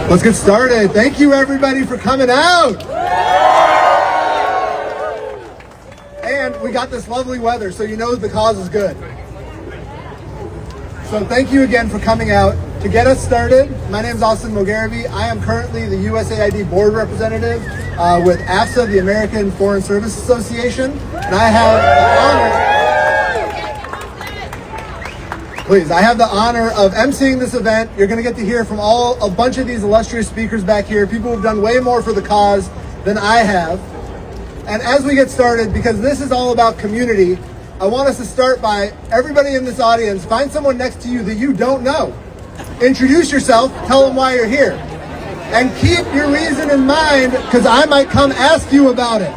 Let's get started. Thank you everybody for coming out. And we got this lovely weather, so you know the cause is good. So thank you again for coming out. To get us started, my name is Austin Mogarabee. I am currently the USAID board representative with AFSA, the American Foreign Service Association, and I have the honor of emceeing this event. You're going to get to hear from a bunch of these illustrious speakers back here, people who've done way more for the cause than I have. And as we get started, because this is all about community, I want us to start by everybody in this audience, find someone next to you that you don't know. Introduce yourself, tell them why you're here. And keep your reason in mind, because I might come ask you about it.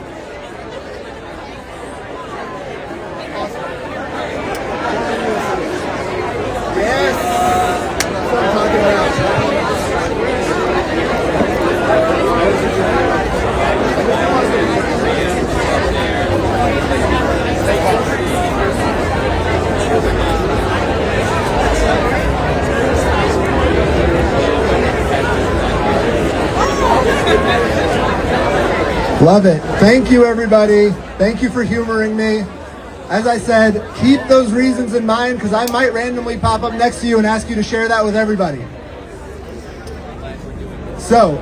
Love it. Thank you, everybody. Thank you for humoring me. As I said, keep those reasons in mind because I might randomly pop up next to you and ask you to share that with everybody. So,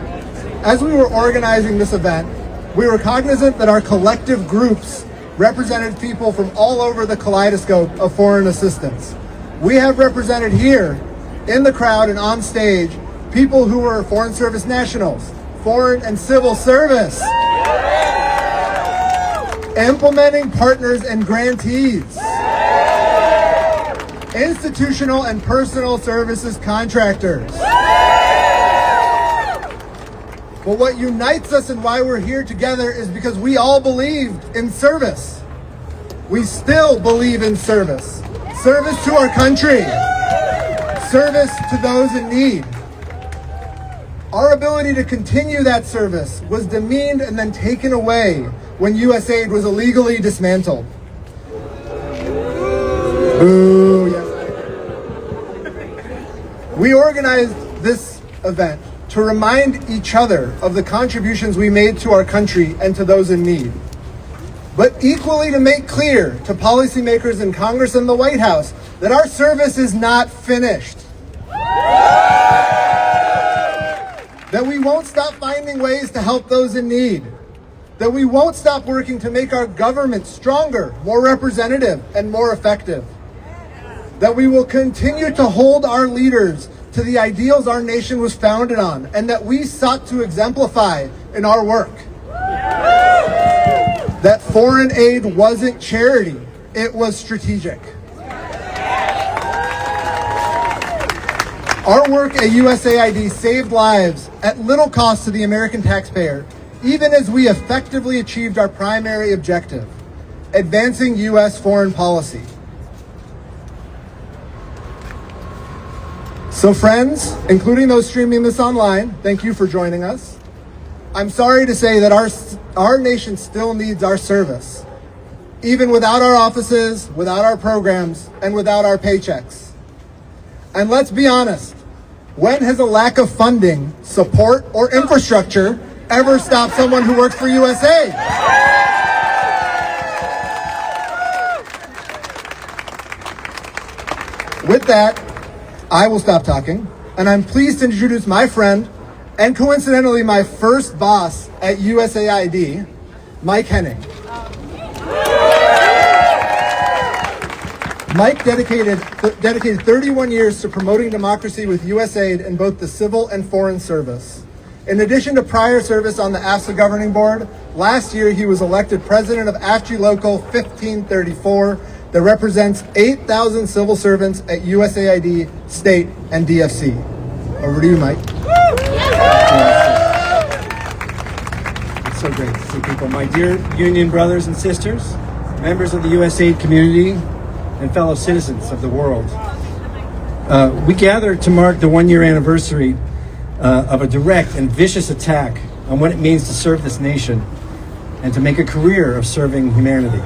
as we were organizing this event, we were cognizant that our collective groups represented people from all over the kaleidoscope of foreign assistance. We have represented here in the crowd and on stage people who were Foreign Service nationals, foreign and civil service, implementing partners and grantees, institutional and personal services contractors. But what unites us and why we're here together is because we all believed in service. We still believe in service. Service to our country. Service to those in need. Our ability to continue that service was demeaned and then taken away when USAID was illegally dismantled. Ooh, yes. We organized this event to remind each other of the contributions we made to our country and to those in need. But equally to make clear to policymakers in Congress and the White House that our service is not finished. That we won't stop finding ways to help those in need. That we won't stop working to make our government stronger, more representative, and more effective. That we will continue to hold our leaders to the ideals our nation was founded on, and that we sought to exemplify in our work. That foreign aid wasn't charity, it was strategic. Our work at USAID saved lives at little cost to the American taxpayer, even as we effectively achieved our primary objective, advancing U.S. foreign policy. So friends, including those streaming this online, thank you for joining us. I'm sorry to say that our nation still needs our service, even without our offices, without our programs, and without our paychecks. And let's be honest, when has a lack of funding, support, or infrastructure ever stopped someone who works for USAID? With that, I will stop talking, and I'm pleased to introduce my friend, and coincidentally my first boss at USAID, Mike Henning. Mike dedicated 31 years to promoting democracy with USAID in both the civil and foreign service. In addition to prior service on the AFSA governing board, last year he was elected president of AFG Local 1534 that represents 8,000 civil servants at USAID, state, and DFC. Over to you, Mike. It's so great to see people. My dear union brothers and sisters, members of the USAID community, and fellow citizens of the world. We gather to mark the one-year anniversary of a direct and vicious attack on what it means to serve this nation and to make a career of serving humanity.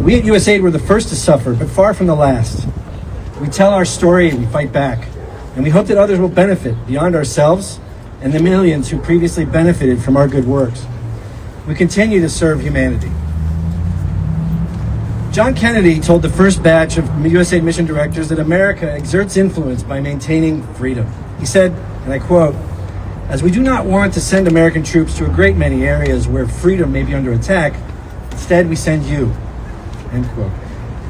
We at USAID were the first to suffer, but far from the last. We tell our story and we fight back. And we hope that others will benefit beyond ourselves and the millions who previously benefited from our good works. We continue to serve humanity. John Kennedy told the first batch of USAID mission directors that America exerts influence by maintaining freedom. He said, and I quote, "As we do not want to send American troops to a great many areas where freedom may be under attack, instead we send you." End quote.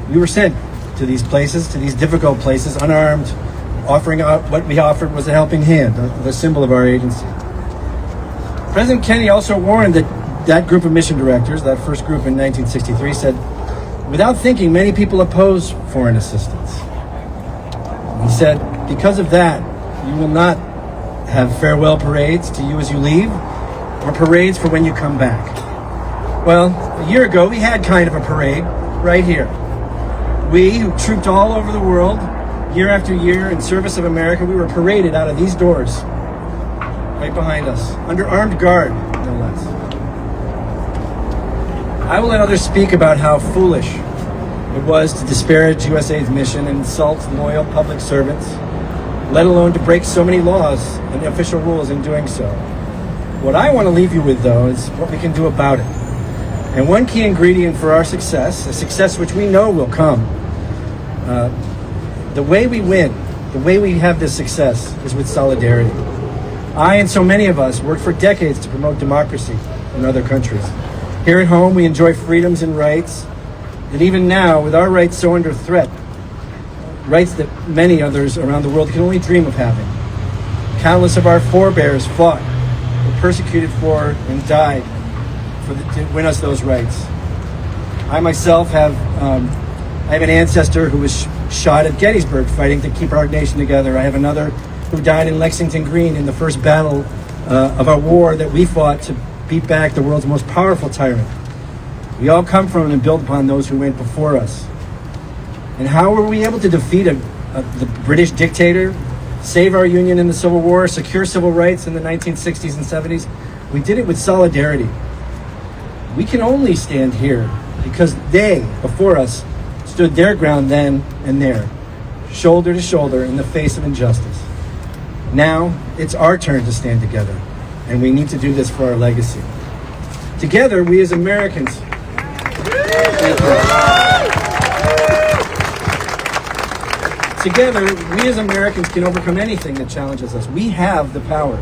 We were sent to these places, to these difficult places, unarmed. Offering what we offered was a helping hand, the symbol of our agency. President Kennedy also warned that group of mission directors, that first group in 1963, said, "Without thinking, many people oppose foreign assistance." He said, "Because of that, you will not have farewell parades to you as you leave, or parades for when you come back." Well, a year ago, we had kind of a parade right here. We, who trooped all over the world, year after year, in service of America, we were paraded out of these doors, right behind us, under armed guard, no less. I will let others speak about how foolish it was to disparage USAID's mission and insult loyal public servants, let alone to break so many laws and official rules in doing so. What I want to leave you with, though, is what we can do about it. And one key ingredient for our success, a success which we know will come, the way we win, the way we have this success, is with solidarity. I and so many of us worked for decades to promote democracy in other countries. Here at home, we enjoy freedoms and rights that even now, with our rights so under threat, rights that many others around the world can only dream of having. Countless of our forebears fought, were persecuted for, and died to win us those rights. I myself have an ancestor who was shot at Gettysburg fighting to keep our nation together. I have another who died in Lexington Green in the first battle of our war that we fought to beat back the world's most powerful tyrant. We all come from and build upon those who went before us. And how were we able to defeat the British dictator, save our union in the Civil War, secure civil rights in the 1960s and 70s? We did it with solidarity. We can only stand here because they, before us, stood their ground then and there, shoulder to shoulder in the face of injustice. Now, it's our turn to stand together, and we need to do this for our legacy. Together, we as Americans... Together, we as Americans can overcome anything that challenges us. We have the power.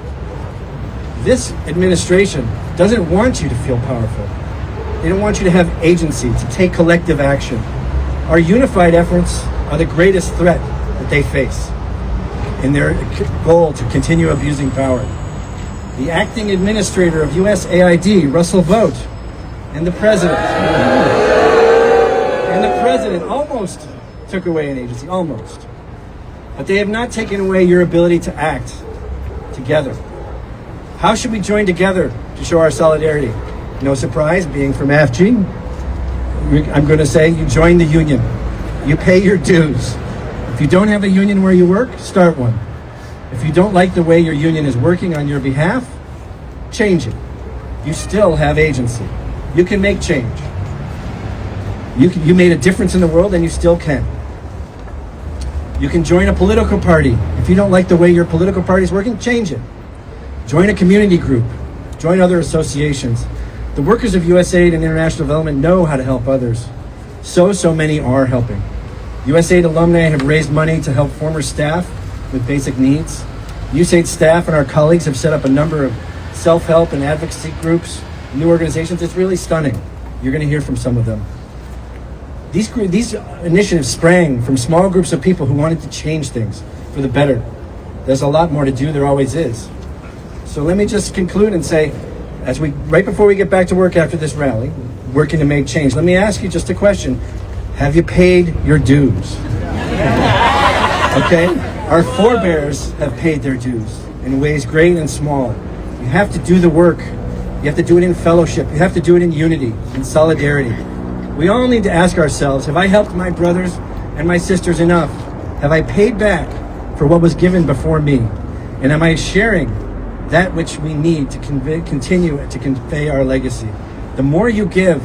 This administration doesn't want you to feel powerful. They don't want you to have agency, to take collective action. Our unified efforts are the greatest threat that they face in their goal to continue abusing power. The acting administrator of USAID, Russell Vogt, and the president almost took away an agency, almost. But they have not taken away your ability to act together. How should we join together to show our solidarity? No surprise, being from AFG, I'm going to say you join the union. You pay your dues. If you don't have a union where you work, start one. If you don't like the way your union is working on your behalf, change it. You still have agency. You can make change. You made a difference in the world, and you still can. You can join a political party. If you don't like the way your political party is working, change it. Join a community group. Join other associations. The workers of USAID and international development know how to help others. So many are helping. USAID alumni have raised money to help former staff with basic needs. USAID staff and our colleagues have set up a number of self-help and advocacy groups, new organizations. It's really stunning. You're going to hear from some of them. These initiatives sprang from small groups of people who wanted to change things for the better. There's a lot more to do. There always is. So let me just conclude and say, right before we get back to work after this rally, working to make change, let me ask you just a question. Have you paid your dues? Okay? Our forebears have paid their dues in ways great and small. You have to do the work. You have to do it in fellowship. You have to do it in unity, in solidarity. We all need to ask ourselves, have I helped my brothers and my sisters enough? Have I paid back for what was given before me? And am I sharing that which we need to continue to convey our legacy? The more you give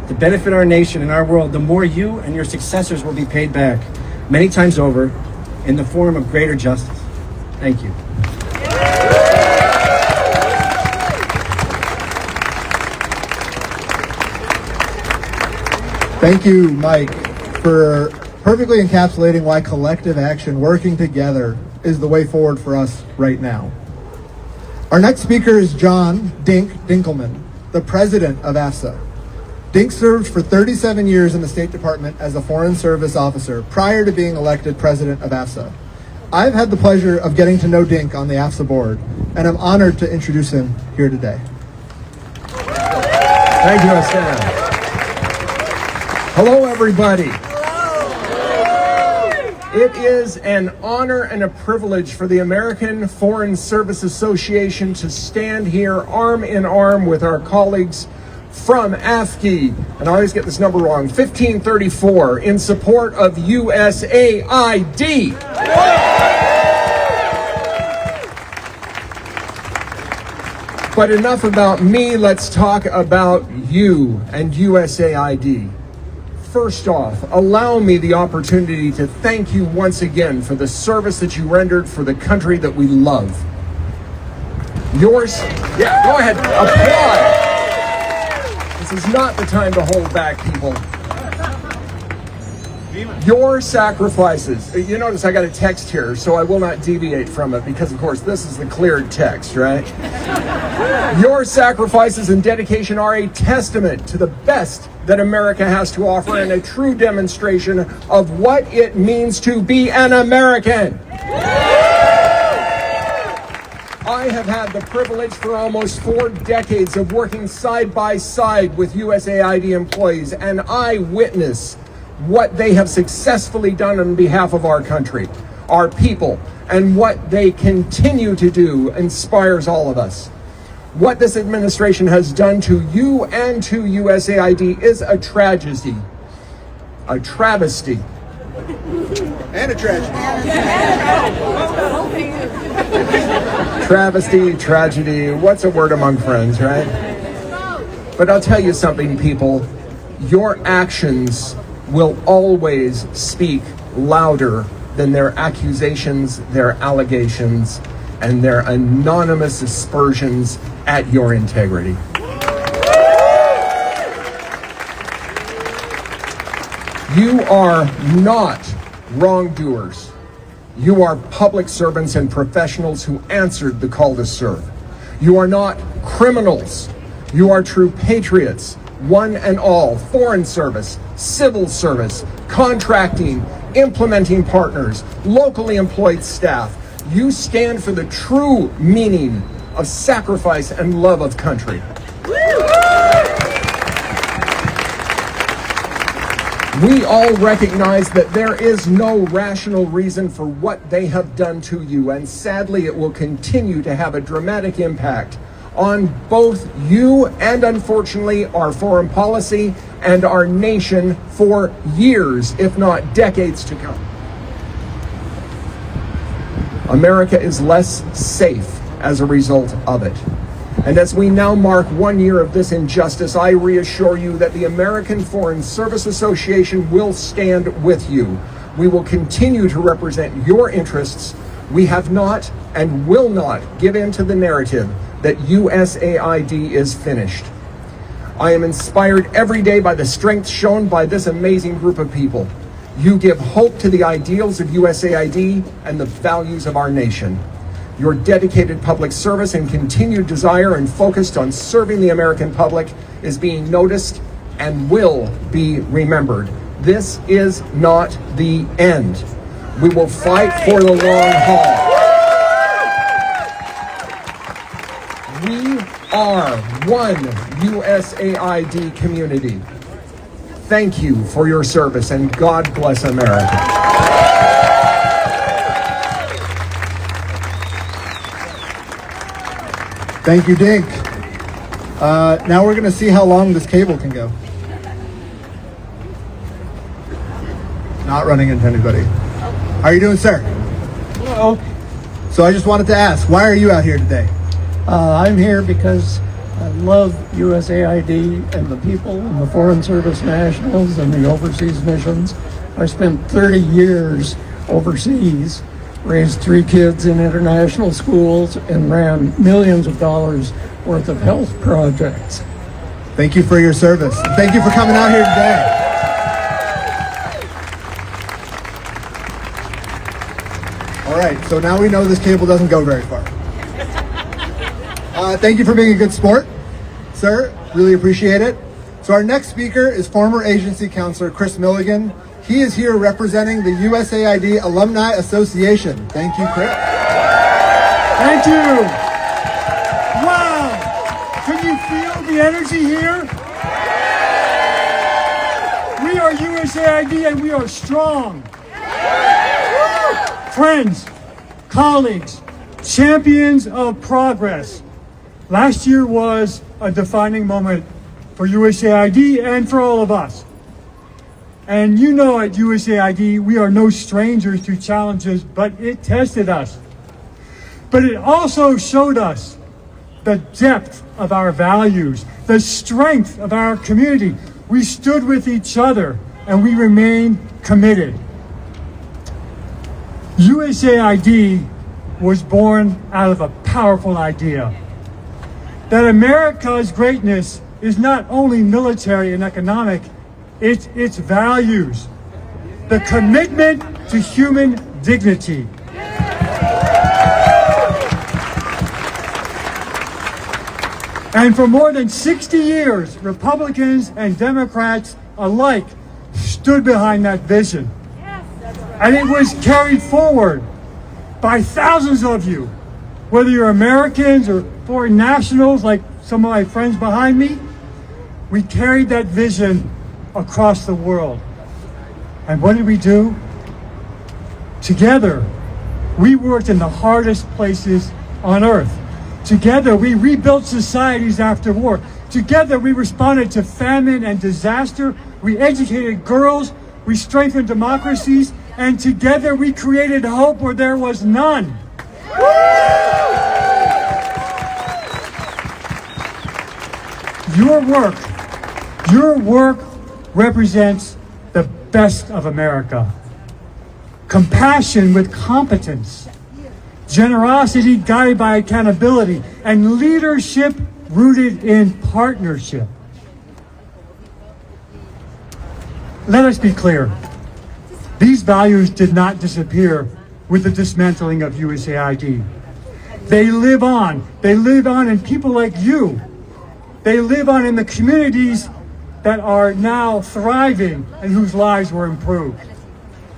to benefit our nation and our world, the more you and your successors will be paid back, many times over, in the form of greater justice. Thank you. Thank you, Mike, for perfectly encapsulating why collective action, working together, is the way forward for us right now. Our next speaker is John Dink Dinkelman, the president of AFSA. Dink served for 37 years in the State Department as a Foreign Service officer prior to being elected president of AFSA. I've had the pleasure of getting to know Dink on the AFSA board, and I'm honored to introduce him here today. Thank you, Hassan. Hello, everybody. It is an honor and a privilege for the American Foreign Service Association to stand here arm in arm with our colleagues from AFGI, and I always get this number wrong, 1534, in support of USAID. But enough about me, let's talk about you and USAID. First off, allow me the opportunity to thank you once again for the service that you rendered for the country that we love. Yours, yeah, go ahead, applaud. This is not the time to hold back, people. Your sacrifices, you notice I got a text here, so I will not deviate from it because, of course, this is the cleared text, right? Your sacrifices and dedication are a testament to the best that America has to offer and a true demonstration of what it means to be an American. I have had the privilege for almost 4 decades of working side by side with USAID employees, and I witness what they have successfully done on behalf of our country, our people, and what they continue to do inspires all of us. What this administration has done to you and to USAID is a tragedy, a travesty. And a tragedy. Travesty, tragedy, what's a word among friends, right? But I'll tell you something, people, your actions will always speak louder than their accusations, their allegations, and their anonymous aspersions at your integrity. You are not wrongdoers. You are public servants and professionals who answered the call to serve. You are not criminals. You are true patriots, one and all, foreign service, civil service, contracting, implementing partners, locally employed staff. You stand for the true meaning of sacrifice and love of country. We all recognize that there is no rational reason for what they have done to you, and sadly it will continue to have a dramatic impact on both you and, unfortunately, our foreign policy and our nation for years, if not decades to come. America is less safe as a result of it. And as we now mark 1 year of this injustice, I reassure you that the American Foreign Service Association will stand with you. We will continue to represent your interests. We have not and will not give in to the narrative that USAID is finished. I am inspired every day by the strength shown by this amazing group of people. You give hope to the ideals of USAID and the values of our nation. Your dedicated public service and continued desire and focus on serving the American public is being noticed and will be remembered. This is not the end. We will fight for the long haul. We are one USAID community. Thank you for your service, and God bless America. Thank you, Dink. Now we're going to see how long this cable can go. Not running into anybody. How are you doing, sir? Hello. So I just wanted to ask, why are you out here today? I'm here because I love USAID and the people and the Foreign Service nationals and the overseas missions. I spent 30 years overseas raised 3 kids in international schools, and ran millions of dollars worth of health projects. Thank you for your service. And thank you for coming out here today. All right, so now we know this cable doesn't go very far. Thank you for being a good sport, sir. Really appreciate it. So our next speaker is former agency counselor Chris Milligan. He is here representing the USAID Alumni Association. Thank you, Chris. Thank you. Wow. Can you feel the energy here? We are USAID and we are strong. Friends, colleagues, champions of progress. Last year was a defining moment for USAID and for all of us. And you know, at USAID, we are no strangers to challenges, but it tested us. But it also showed us the depth of our values, the strength of our community. We stood with each other and we remained committed. USAID was born out of a powerful idea that America's greatness is not only military and economic, it's its values, the commitment to human dignity. And for more than 60 years, Republicans and Democrats alike stood behind that vision. And it was carried forward by thousands of you, whether you're Americans or foreign nationals like some of my friends behind me. We carried that vision across the world. And what did we do? Together, we worked in the hardest places on earth. Together, we rebuilt societies after war. Together, we responded to famine and disaster. We educated girls. We strengthened democracies. And together, we created hope where there was none. Your work represents the best of America. Compassion with competence, generosity guided by accountability, and leadership rooted in partnership. Let us be clear. These values did not disappear with the dismantling of USAID. They live on. They live on in people like you. They live on in the communities that are now thriving and whose lives were improved.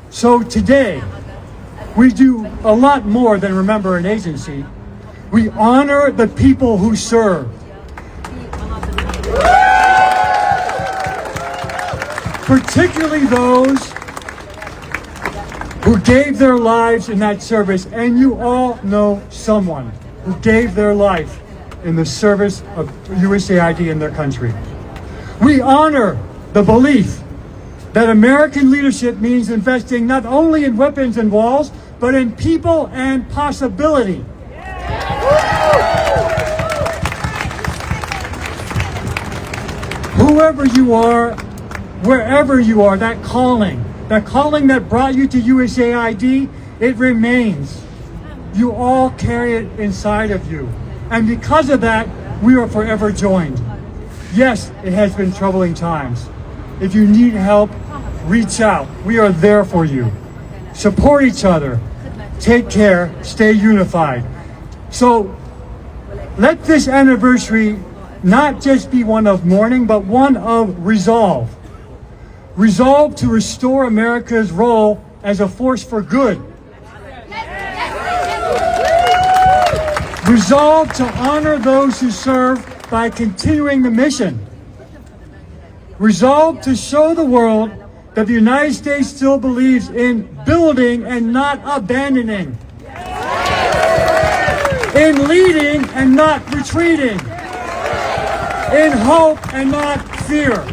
So today, we do a lot more than remember an agency. We honor the people who serve. Particularly those who gave their lives in that service, and you all know someone who gave their life in the service of USAID in their country. We honor the belief that American leadership means investing not only in weapons and walls, but in people and possibility. Whoever you are, wherever you are, that calling that brought you to USAID, it remains. You all carry it inside of you. And because of that, we are forever joined. Yes, it has been troubling times. If you need help, reach out. We are there for you. Support each other. Take care. Stay unified. So let this anniversary not just be one of mourning, but one of resolve. Resolve to restore America's role as a force for good. Resolve to honor those who serve by continuing the mission. Resolve to show the world that the United States still believes in building and not abandoning. In leading and not retreating. In hope and not fear.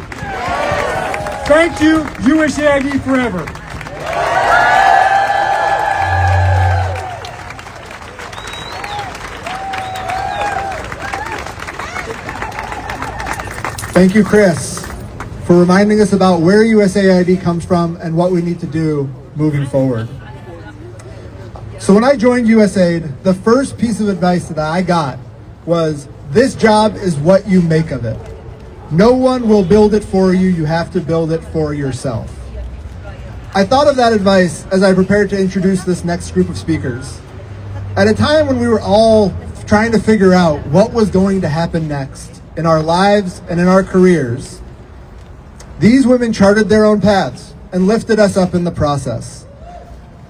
Thank you, USAID forever. Thank you, Chris, for reminding us about where USAID comes from and what we need to do moving forward. So So when I joined USAID, the first piece of advice that I got was, this job is what you make of it. No one will build it for you. You have to build it for yourself. I thought of that advice as I prepared to introduce this next group of speakers. At a time when we were all trying to figure out what was going to happen next in our lives and in our careers, these women charted their own paths and lifted us up in the process.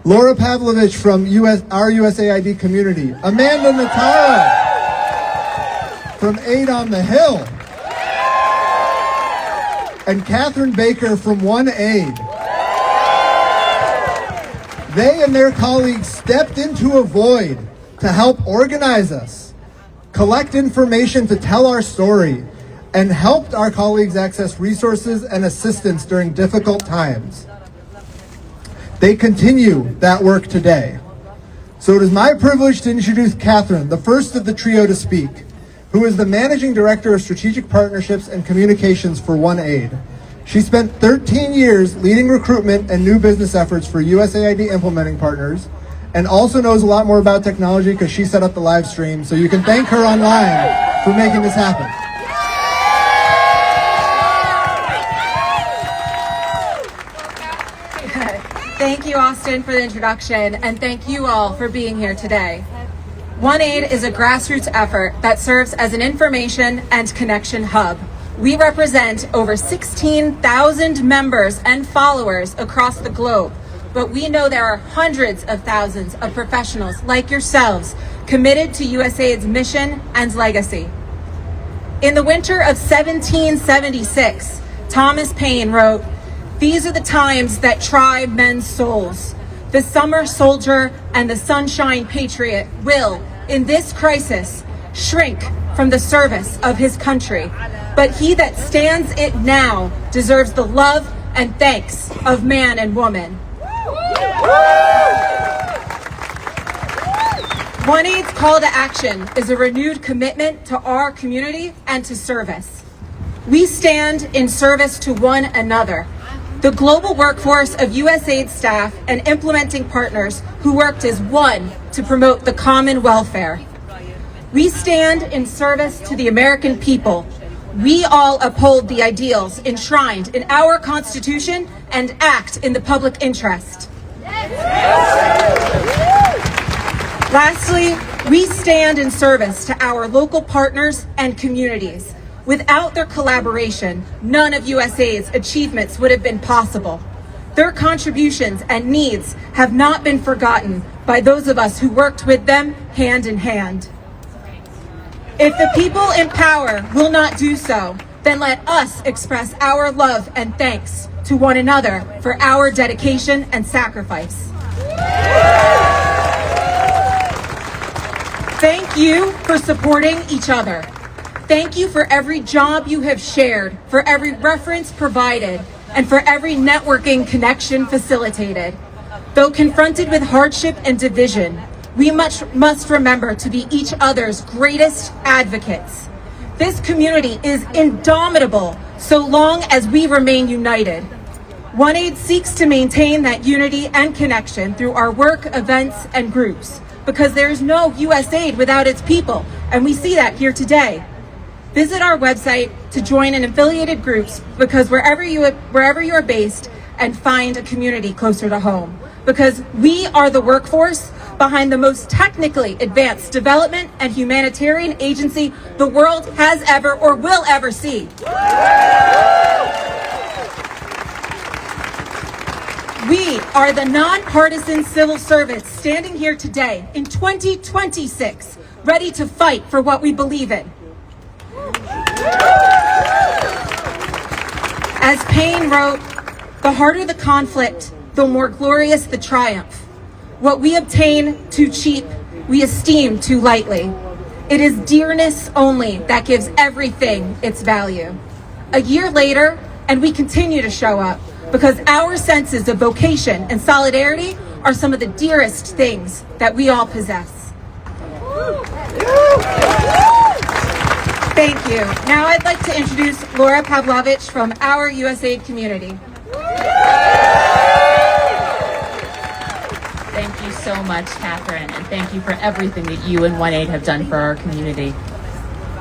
Laura Pavlovich from our USAID community, Amanda Natara from Aid on the Hill, and Catherine Baker from One Aid. They and their colleagues stepped into a void to help organize us, collect information to tell our story, and helped our colleagues access resources and assistance during difficult times. They continue that work today. So it is my privilege to introduce Catherine, the first of the trio to speak, who is the Managing Director of Strategic Partnerships and Communications for One Aid. She spent 13 years leading recruitment and new business efforts for USAID implementing partners, and also knows a lot more about technology because she set up the live stream, so you can thank her online for making this happen. Thank you, Austin, for the introduction, and thank you all for being here today. One Aid is a grassroots effort that serves as an information and connection hub. We represent over 16,000 members and followers across the globe, but we know there are hundreds of thousands of professionals like yourselves committed to USAID's mission and legacy. In the winter of 1776, Thomas Paine wrote, "These are the times that try men's souls. The summer soldier and the sunshine patriot will, in this crisis, shrink from the service of his country. But he that stands it now deserves the love and thanks of man and woman." One Aid's call to action is a renewed commitment to our community and to service. We stand in service to one another, the global workforce of USAID staff and implementing partners who worked as one to promote the common welfare. We stand in service to the American people. We all uphold the ideals enshrined in our Constitution and act in the public interest. Lastly, we stand in service to our local partners and communities. Without their collaboration, none of USAID's achievements would have been possible. Their contributions and needs have not been forgotten by those of us who worked with them hand in hand. If the people in power will not do so, then let us express our love and thanks to one another for our dedication and sacrifice. Thank you for supporting each other. Thank you for every job you have shared, for every reference provided, and for every networking connection facilitated. Though confronted with hardship and division, we must remember to be each other's greatest advocates. This community is indomitable so long as we remain united. One Aid seeks to maintain that unity and connection through our work, events, and groups, because there is no USAID without its people, and we see that here today. Visit our website to join in affiliated groups, because wherever you are based, and find a community closer to home, because we are the workforce behind the most technically advanced development and humanitarian agency the world has ever or will ever see. We are the nonpartisan civil servants standing here today in 2026, ready to fight for what we believe in. As Paine wrote, "The harder the conflict, the more glorious the triumph. What we obtain too cheap, we esteem too lightly. It is dearness only that gives everything its value." A year later, and we continue to show up, because our senses of vocation and solidarity are some of the dearest things that we all possess. Thank you. Now I'd like to introduce Laura Pavlovich from our USAID community. Thank you so so much, Catherine, and thank you for everything that you and 1-8 have done for our community.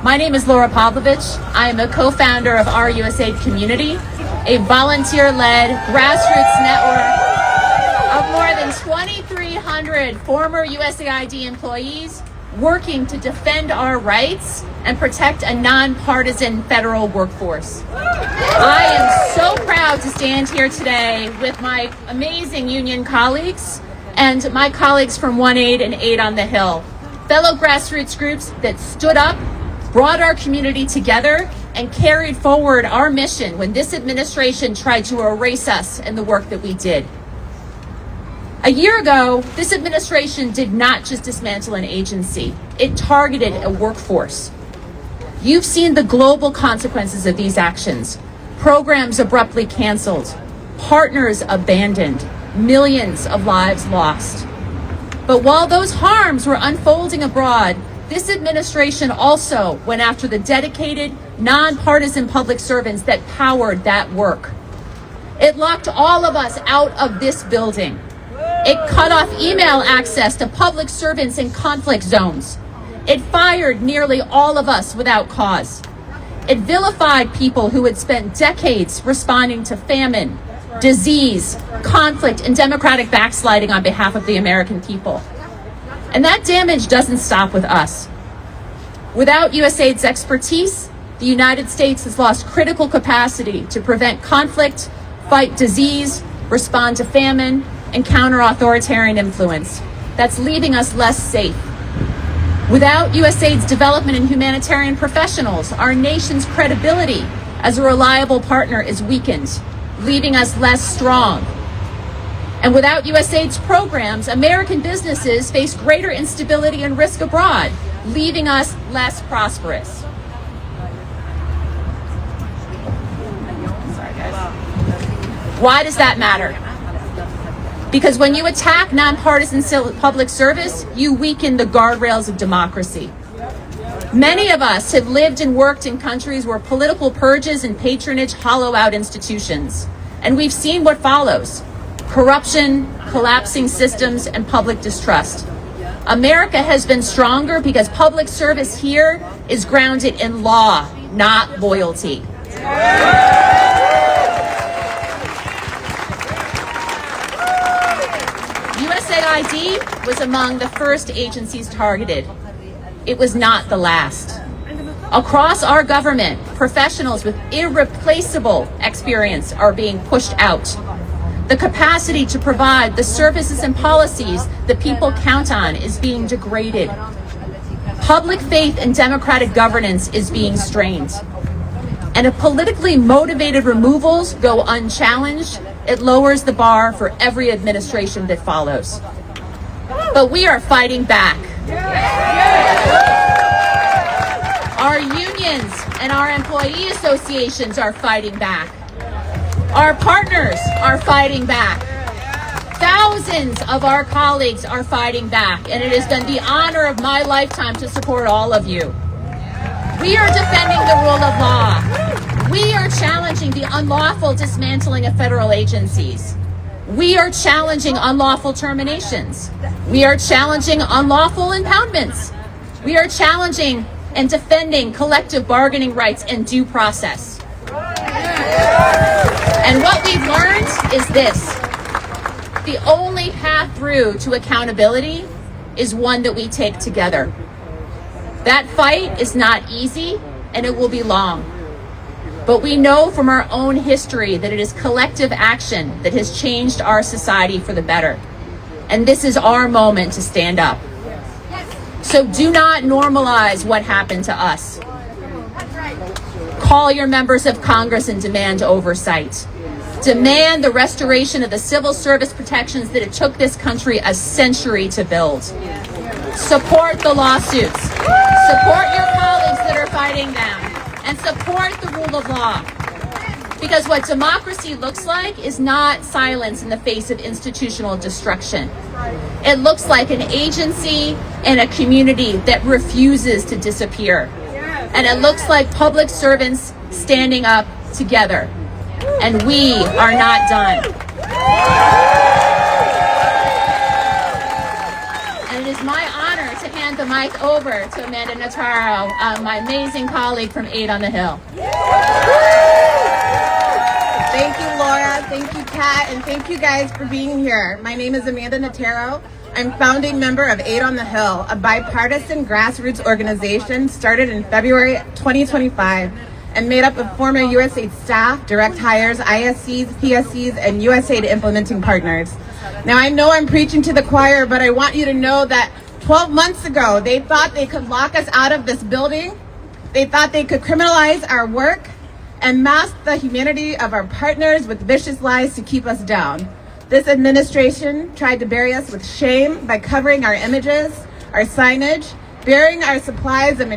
My name is Laura Pavlovich. I am a co-founder of our USAID community, a volunteer-led grassroots network of more than 2,300 former USAID employees working to defend our rights and protect a nonpartisan federal workforce. I am so proud to stand here today with my amazing union colleagues and my colleagues from 1-8 and 8 on the Hill, fellow grassroots groups that stood up, brought our community together, and carried forward our mission when this administration tried to erase us and the work that we did. A year ago, this administration did not just dismantle an agency, it targeted a workforce. You've seen the global consequences of these actions. Programs abruptly canceled, partners abandoned, millions of lives lost. But while those harms were unfolding abroad, this administration also went after the dedicated, nonpartisan public servants that powered that work. It locked all of us out of this building. It cut off email access to public servants in conflict zones. It fired nearly all of us without cause. It vilified people who had spent decades responding to famine, disease, conflict, and democratic backsliding on behalf of the American people. And that damage doesn't stop with us. Without USAID's expertise, the United States has lost critical capacity to prevent conflict, fight disease, respond to famine, and counter authoritarian influence. That's leaving us less safe. Without USAID's development and humanitarian professionals, our nation's credibility as a reliable partner is weakened, leaving us less strong. And without USAID's programs, American businesses face greater instability and risk abroad, leaving us less prosperous. Sorry, guys. Why does that matter? Because when you attack nonpartisan public service, you weaken the guardrails of democracy. Many of us have lived and worked in countries where political purges and patronage hollow out institutions. And we've seen what follows: corruption, collapsing systems, and public distrust. America has been stronger because public service here is grounded in law, not loyalty. USAID was among the first agencies targeted. It was not the last. Across our government, professionals with irreplaceable experience are being pushed out. The capacity to provide the services and policies that people count on is being degraded. Public faith in democratic governance is being strained. And if politically motivated removals go unchallenged, it lowers the bar for every administration that follows. But we are fighting back. Our unions and our employee associations are fighting back. Our partners are fighting back. Thousands of our colleagues are fighting back, and it has been the honor of my lifetime to support all of you. We are defending the rule of law. We are challenging the unlawful dismantling of federal agencies. We are challenging unlawful terminations. We are challenging unlawful impoundments. We are challenging and defending collective bargaining rights and due process. And what we've learned is this: the only path through to accountability is one that we take together. That fight is not easy, and it will be long. But we know from our own history that it is collective action that has changed our society for the better. And this is our moment to stand up. So do not normalize what happened to us. Call your members of Congress and demand oversight. Demand the restoration of the civil service protections that it took this country a century to build. Support the lawsuits. Support your colleagues that are fighting them. And support the rule of law. Because what democracy looks like is not silence in the face of institutional destruction. It looks like an agency and a community that refuses to disappear. And it looks like public servants standing up together. And we are not done. mic over to Amanda Notaro, my amazing colleague from Aid on the Hill. Thank you, Laura. Thank you, Kat. And thank you guys for being here. My name is Amanda Notaro. I'm founding member of Aid on the Hill, a bipartisan grassroots organization started in February 2025 and made up of former USAID staff, direct hires, ISCs, PSCs, and USAID implementing partners. Now, I know I'm preaching to the choir, but I want you to know that 12 months ago, they thought they could lock us out of this building. They thought they could criminalize our work and mask the humanity of our partners with vicious lies to keep us down. This administration tried to bury us with shame by covering our images, our signage, burning our supplies and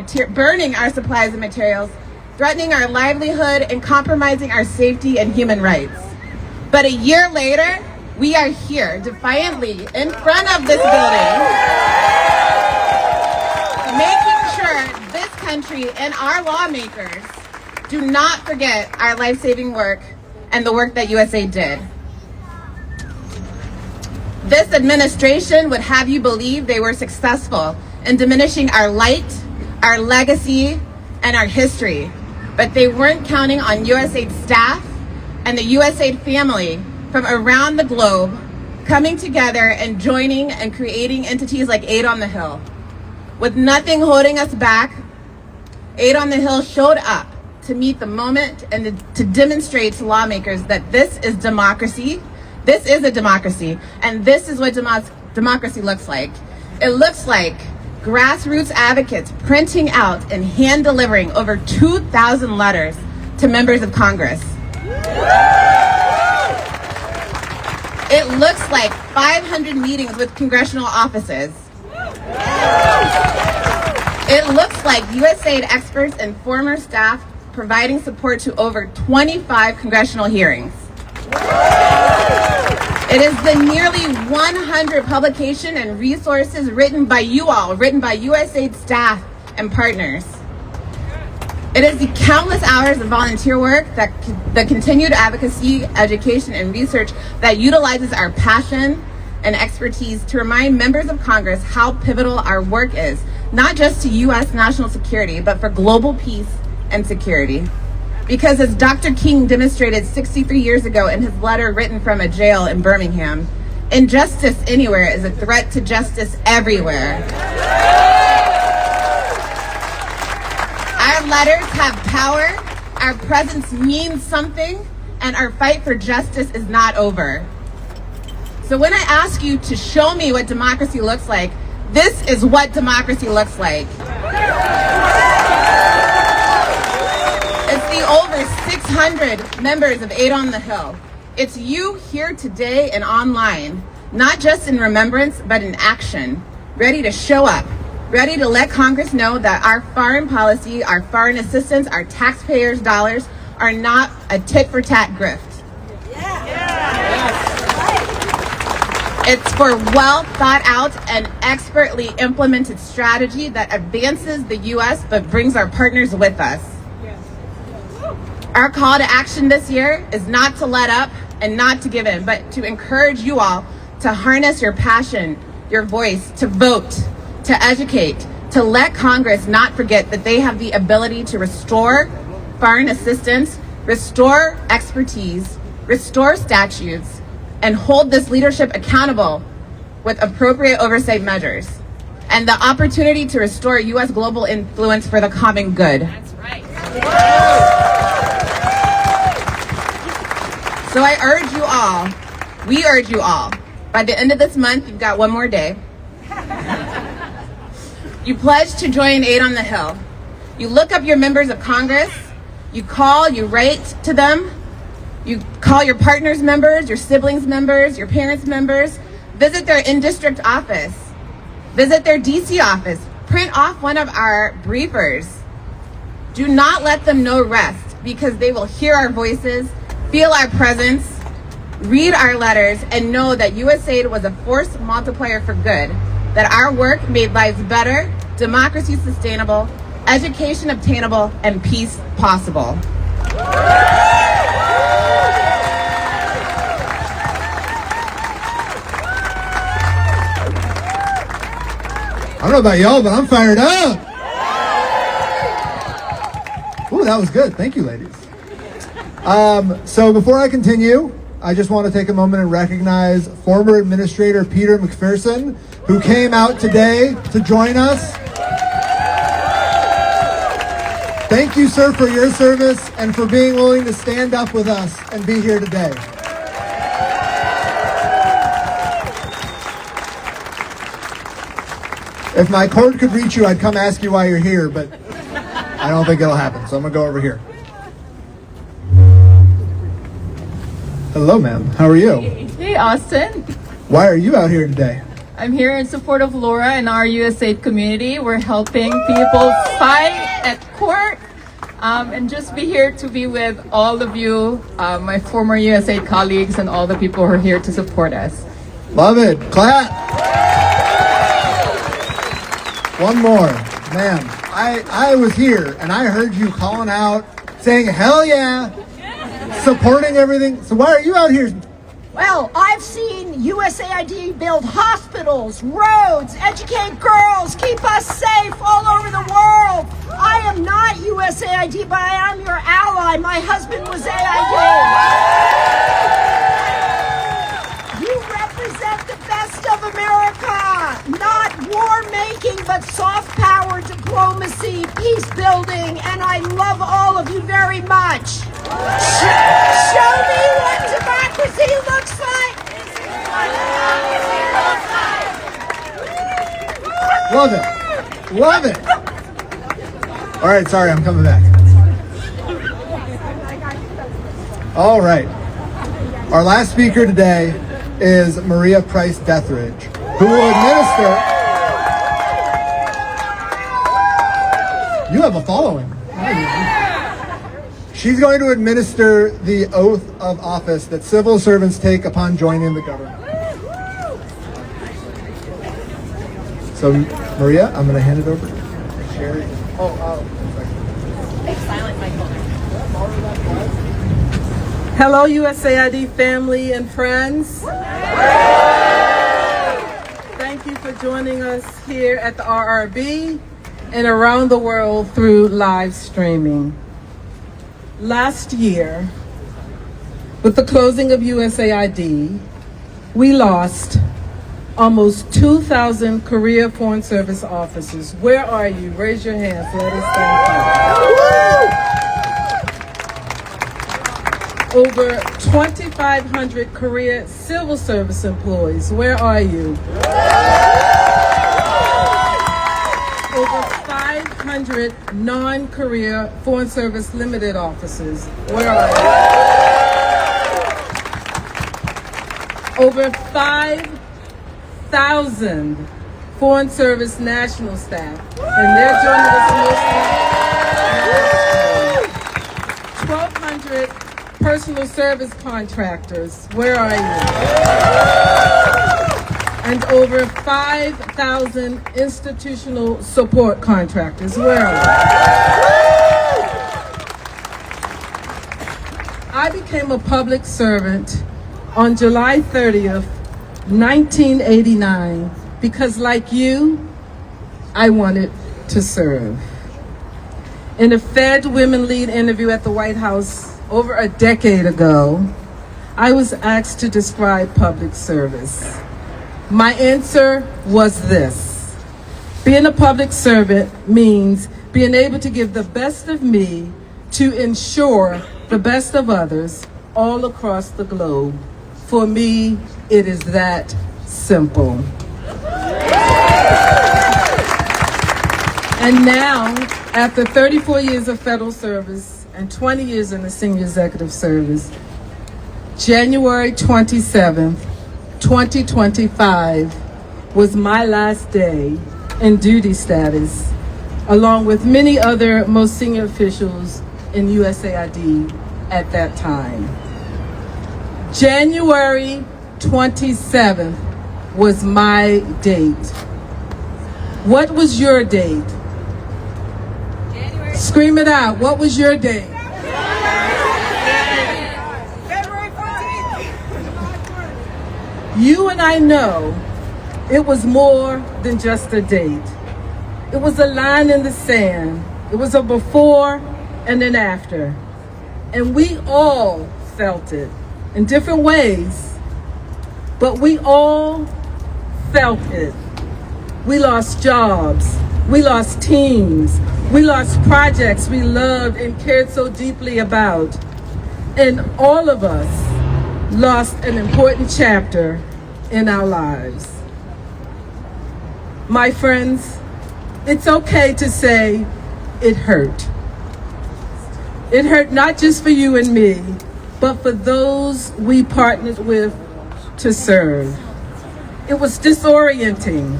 materials, threatening our livelihood, and compromising our safety and human rights. But a year later, we are here defiantly in front of this building, making sure this country and our lawmakers do not forget our life-saving work and the work that USAID did. This administration would have you believe they were successful in diminishing our light, our legacy, and our history. But they weren't counting on USAID staff and the USAID family from around the globe coming together and joining and creating entities like Aid on the Hill. With nothing holding us back, Aid on the Hill showed up to meet the moment and to demonstrate to lawmakers that this is democracy. This is a democracy, and this is what democracy looks like. It looks like grassroots advocates printing out and hand delivering over 2,000 letters to members of Congress. It looks like 500 meetings with congressional offices. It looks like USAID experts and former staff providing support to over 25 congressional hearings. It is the nearly 100 publication and resources written by you all, written by USAID staff and partners. It is the countless hours of volunteer work, the continued advocacy, education, and research that utilizes our passion and expertise to remind members of Congress how pivotal our work is, not just to U.S. national security, but for global peace and security. Because as Dr. King demonstrated 63 years ago in his letter written from a jail in Birmingham, injustice anywhere is a threat to justice everywhere. Our letters have power, our presence means something, and our fight for justice is not over. So when I ask you to show me what democracy looks like, this is what democracy looks like. It's the over 600 members of Aid on the Hill. It's you here today and online, not just in remembrance, but in action, ready to show up, ready to let Congress know that our foreign policy, our foreign assistance, our taxpayers' dollars are not a tit-for-tat grift. It's for well thought out and expertly implemented strategy that advances the U.S. but brings our partners with us. Our call to action this year is not to let up and not to give in, but to encourage you all to harness your passion, your voice, to vote, to educate, to let Congress not forget that they have the ability to restore foreign assistance, restore expertise, restore statutes, and hold this leadership accountable with appropriate oversight measures, and the opportunity to restore U.S. global influence for the common good. That's right. So I urge you all, we urge you all, by the end of this month, you've got one more day. You pledge to join Aid on the Hill. You look up your members of Congress, you call, you write to them, you call your partners' members, your siblings' members, your parents' members, visit their in-district office, visit their DC office, print off one of our briefers. Do not let them know rest, because they will hear our voices, feel our presence, read our letters, and know that USAID was a force multiplier for good, that our work made lives better, democracy sustainable, education obtainable, and peace possible. don't know about y'all, but I'm fired up. Ooh, that was good. Thank you, ladies. So before I continue, I just want to take a moment and recognize former Administrator Peter McPherson, who came out today to join us. Thank you, sir, for your service and for being willing to stand up with us and be here today. If my cord could reach you, I'd come ask you why you're here, but I don't think it'll happen, so I'm gonna go over here. Hello, ma'am. How are you? Hey, Austin. Why are you out here today? I'm here in support of Laura and our USAID community. We're helping people fight at court and just be here to be with all of you, my former USAID colleagues and all the people who are here to support us. Love it. Clap. One more. Ma'am, I was here and I heard you calling out, saying, hell yeah, supporting everything. So why are you out here? Well, I've seen USAID build hospitals, roads, educate girls, keep us safe all over the world. I am not USAID, but I am your ally. My husband was AID. You represent the best of America, not war-making, but soft power, diplomacy, peace building, and I love all of you very much. Show me what democracy looks like. Love it. Love it. All right, sorry, I'm coming back. All right. Our last speaker today is Maria Price Dethridge, who will administer. You have a following. She's going to administer the oath of office that civil servants take upon joining the government. So, Maria, I'm going to hand it over to Sherry. Hello, USAID family and friends. Thank you for joining us here at the RRB and around the world through live streaming. Last year, with the closing of USAID, we lost almost 2,000 career Foreign Service officers. Where are you? Raise your hands. Let us thank you. Over 2,500 career civil service employees. Where are you? Over 500 non-career Foreign Service limited officers. Where are you? Over 5,000 Foreign Service national staff, and they're joining us mostly. 1,200 personal service contractors. Where are you? And over 5,000 institutional support contractors. Where are you? I became a public servant on July 30th, 1989, because like you, I wanted to serve. In a Fed Women Lead interview at the White House over a decade ago, I was asked to describe public service. My answer was this: being a public servant means being able to give the best of me to ensure the best of others all across the globe. For me, it is that simple. And now, after 34 years of federal service and 20 years in the senior executive service, January 27th, 2025 was my last day in duty status, along with many other most senior officials in USAID at that time. January 27th was my date. What was your date? January. Scream it out. What was your date? February 14th. You and I know it was more than just a date. It was a line in the sand. It was a before and an after. And we all felt it in different ways, but we all felt it. We lost jobs, we lost teams, we lost projects we loved and cared so deeply about. And all of us lost an important chapter in our lives. My friends, it's okay to say it hurt. It hurt not just for you and me, but for those we partnered with to serve. It was disorienting.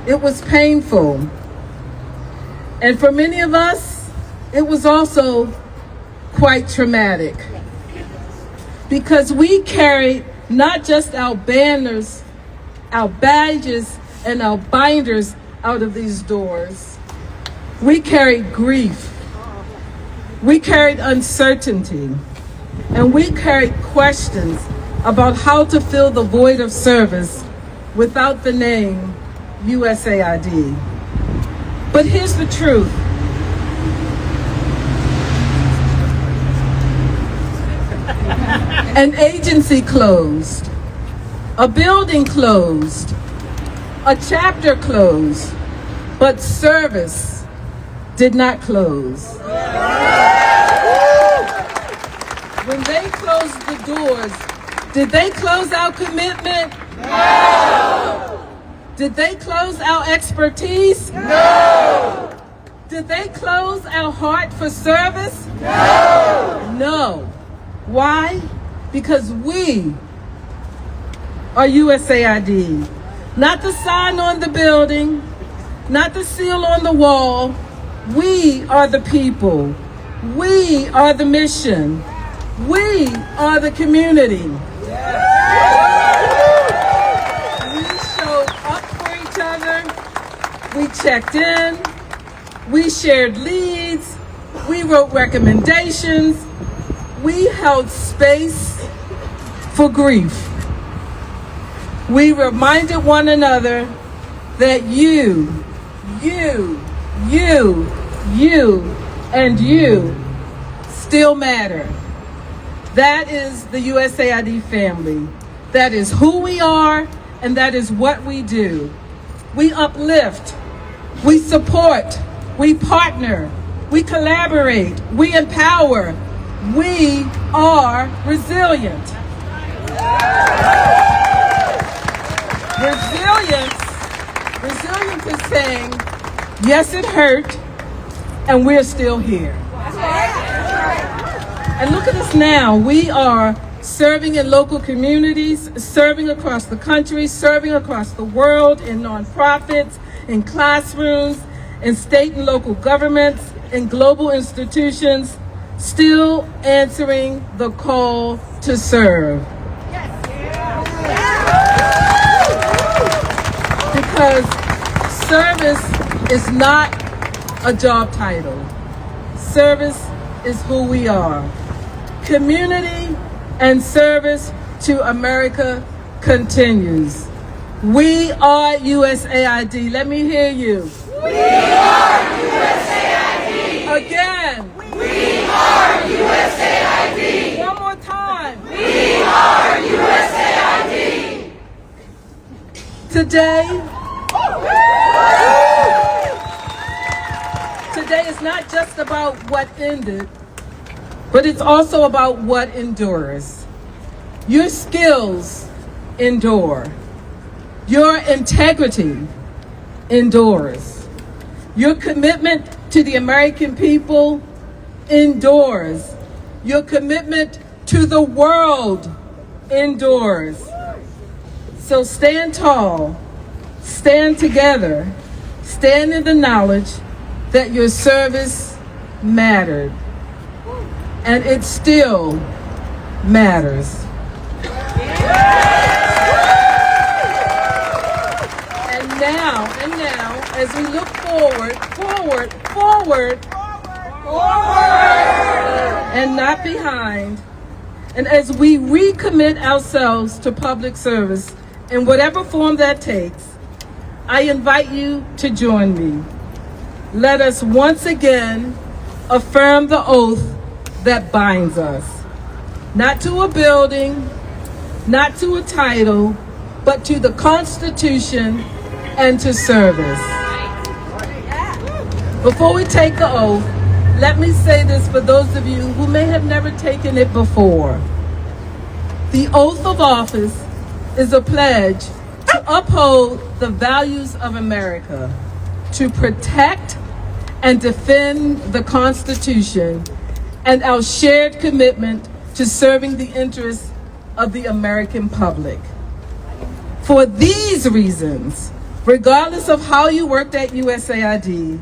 It was painful. And for many of us, it was also quite traumatic. Because we carried not just our banners, our badges, and our binders out of these doors. We carried grief. We carried uncertainty. And we carried questions about how to fill the void of service without the name USAID. But here's the truth. An agency closed, a building closed, a chapter closed, but service did not close. When they closed the doors, did they close our commitment? No! Did they close our expertise? No! Did they close our heart for service? No! No. Why? Because we are USAID. Not the sign on the building, not the seal on the wall. We are the people. We are the mission. We are the community. We showed up for each other. We checked in. We shared leads. We wrote recommendations. We held space for grief. We reminded one another that you, and you still matter. That is the USAID family. That is who we are, and that is what we do. We uplift, we support, we partner, we collaborate, we empower. We are resilient. Resilience is saying, yes, it hurt, and we're still here. And look at us now. We are serving in local communities, serving across the country, serving across the world in nonprofits, in classrooms, in state and local governments, in global institutions, still answering the call to serve. Because service is not a job title. Service is who we are. Community and service to America continues. We are USAID. Let me hear you. We are USAID. Again. We are USAID. One more time. We are USAID. Today is not just about what ended, but it's also about what endures. Your skills endure. Your integrity endures. Your commitment to the American people endures. Your commitment to the world endures. So stand tall, stand together, stand in the knowledge that your service mattered. And it still matters. And now, as we look forward, and not behind, and as we recommit ourselves to public service in whatever form that takes, I invite you to join me. Let us once again affirm the oath that binds us, not to a building, not to a title, but to the Constitution and to service. Before we take the oath, let me say this for those of you who may have never taken it before. The oath of office is a pledge to uphold the values of America, to protect and defend the Constitution, and our shared commitment to serving the interests of the American public. For these reasons, regardless of how you worked at USAID,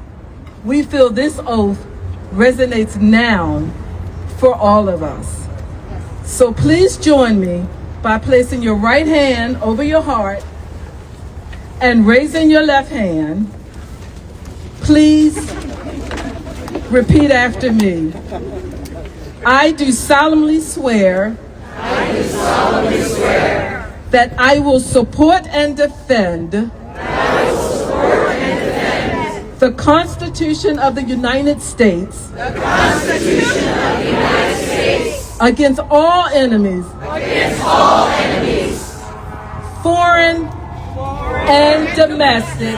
we feel this oath resonates now for all of us. So please join me by placing your right hand over your heart and raising your left hand. Please repeat after me. I do solemnly swear that I will support and defend the Constitution of the United States against all enemies, foreign and domestic,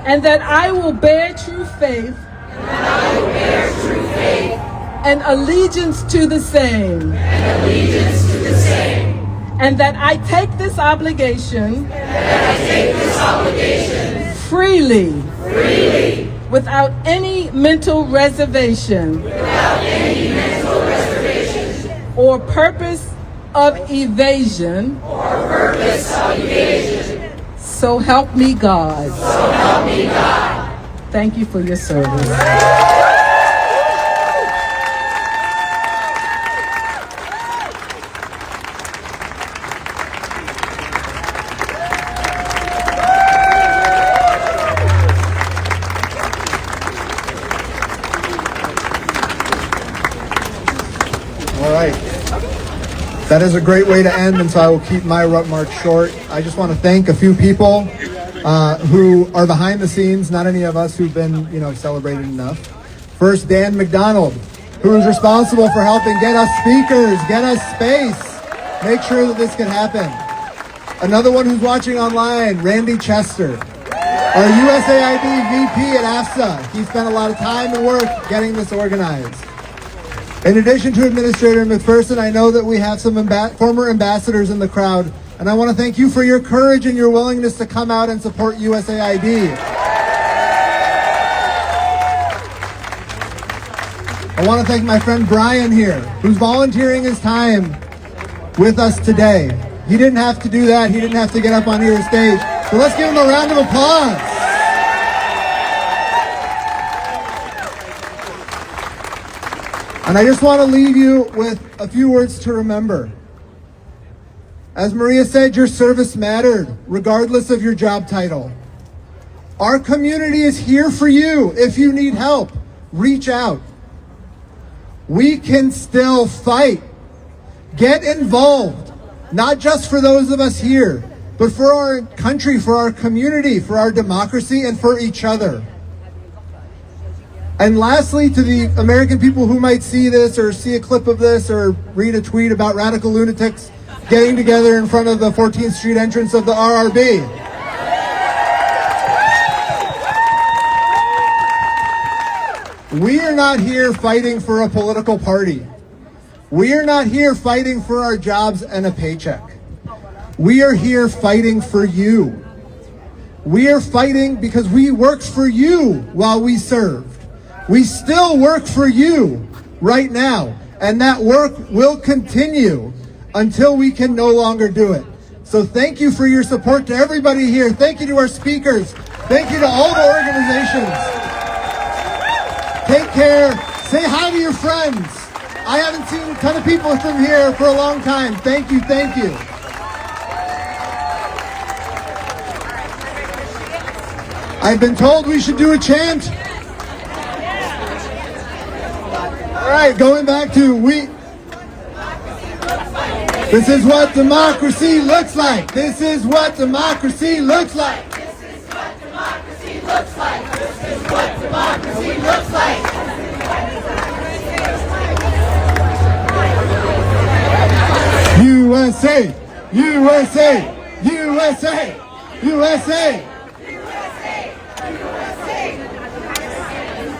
and that I will bear true faith and allegiance to the same, and that I take this obligation freely, without any mental reservation or purpose of evasion. So help me God. Thank you for your service. All right. That is a great way to end, and so I will keep my remarks short. I just want to thank a few people who are behind the scenes, not any of us who've been, celebrated enough. First, Dan McDonald, who is responsible for helping get us speakers, get us space, make sure that this can happen. Another one who's watching online, Randy Chester, our USAID VP at AFSA. He spent a lot of time and work getting this organized. In addition to Administrator McPherson, I know that we have some former ambassadors in the crowd, and I want to thank you for your courage and your willingness to come out and support USAID. I want to thank my friend Brian here, who's volunteering his time with us today. He didn't have to do that. He didn't have to get up on your stage. So let's give him a round of applause. And I just want to leave you with a few words to remember. As Maria said, your service mattered, regardless of your job title. Our community is here for you. If you need help, reach out. We can still fight. Get involved, not just for those of us here, but for our country, for our community, for our democracy, and for each other. And lastly, to the American people who might see this or see a clip of this or read a tweet about radical lunatics getting together in front of the 14th Street entrance of the RRB. We are not here fighting for a political party. We are not here fighting for our jobs and a paycheck. We are here fighting for you. We are fighting because we worked for you while we served. We still work for you right now, and that work will continue until we can no longer do it. So thank you for your support to everybody here. Thank you to our speakers. Thank you to all the organizations. Take care. Say hi to your friends. I haven't seen a ton of people from here for a long time. Thank you, thank you. I've been told we should do a chant. All right, going back to This is what democracy looks like. This is what democracy looks like. This is what democracy looks like. This is what democracy looks like. USA, USA, USA, USA.